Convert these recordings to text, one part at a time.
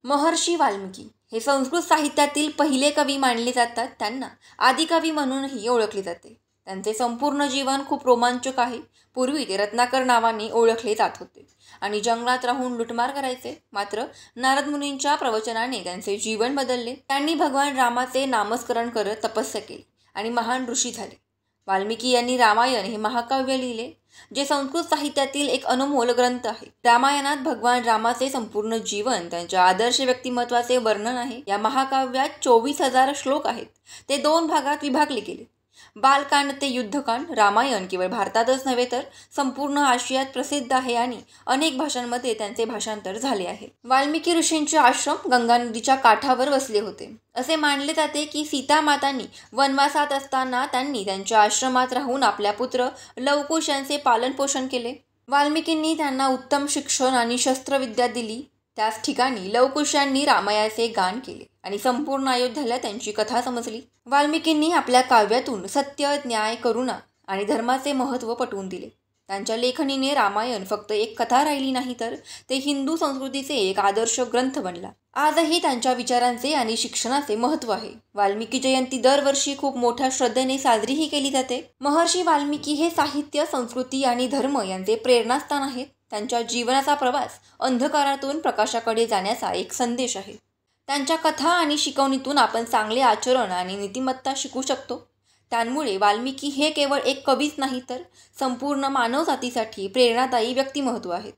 महर्षी वाल्मिकी हे संस्कृत साहित्यातील पहिले कवी मानले जातात. त्यांना आदिकवी म्हणूनही ओळखले जाते. त्यांचे संपूर्ण जीवन खूप रोमांचक आहे. पूर्वी ते रत्नाकर नावाने ओळखले जात होते आणि जंगलात राहून लुटमार करायचे. मात्र नारद मुनींच्या प्रवचनाने त्यांचे जीवन बदलले. त्यांनी भगवान रामाचे नामस्मरण करत तपस्या केली आणि महान ऋषी झाले. वाल्मिकी यांनी रामायण हे महाकाव्य लिहिले, जे संस्कृत साहित्यातील एक अनमोल ग्रंथ आहे. रामायणात भगवान रामाचे संपूर्ण जीवन, त्यांच्या आदर्श व्यक्तिमत्वाचे वर्णन आहे. या महाकाव्यात 24,000 श्लोक आहेत. ते 2 भागात विभागले गेले. बालकांड ते युद्धकांड. रामायण केवळ भारतातच नव्हे तर संपूर्ण आशियात प्रसिद्ध आहे आणि अनेक भाषांमध्ये त्यांचे भाषांतर झाले आहे. वाल्मिकी ऋषींचे आश्रम गंगा नदीच्या काठावर वसले होते. असे मानले जाते की सीता मातांनी वनवासात असताना त्यांनी त्यांच्या आश्रमात राहून आपल्या पुत्र लवकुश यांचे पालनपोषण केले. वाल्मिकींनी त्यांना उत्तम शिक्षण आणि शस्त्रविद्या दिली. त्याच ठिकाणी लवकुश यांनी रामायणाचे गान केले आणि संपूर्ण अयोध्येला त्यांची कथा समजली. वाल्मिकींनी आपल्या काव्यातून सत्य, न्याय, करुणा आणि धर्माचे महत्त्व पटवून दिले. त्यांच्या लेखणीने रामायण फक्त एक कथा राहिली नाही, तर ते हिंदू संस्कृतीचे एक आदर्श ग्रंथ बनला. आजही त्यांच्या विचारांचे आणि शिक्षणाचे महत्त्व आहे. वाल्मिकी जयंती दरवर्षी खूप मोठ्या श्रद्धेने साजरीही केली जाते. महर्षी वाल्मिकी हे साहित्य, संस्कृती आणि धर्म यांचे प्रेरणास्थान आहेत. त्यांच्या जीवनाचा प्रवास अंधकारातून प्रकाशाकडे जाण्याचा एक संदेश आहे. त्यांच्या कथा आणि शिकवणीतून आपण चांगले आचरण आणि नीतिमत्ता शिकू शकतो. त्यामुळे वाल्मिकी हे केवळ एक कवीच नाही, तर संपूर्ण मानवजातीसाठी प्रेरणादायी व्यक्तिमत्व आहेत.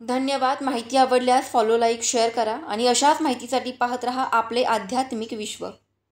धन्यवाद. माहिती आवडल्यास फॉलो, लाईक, शेअर करा आणि अशाच माहितीसाठी पाहत रहा आपले आध्यात्मिक विश्व.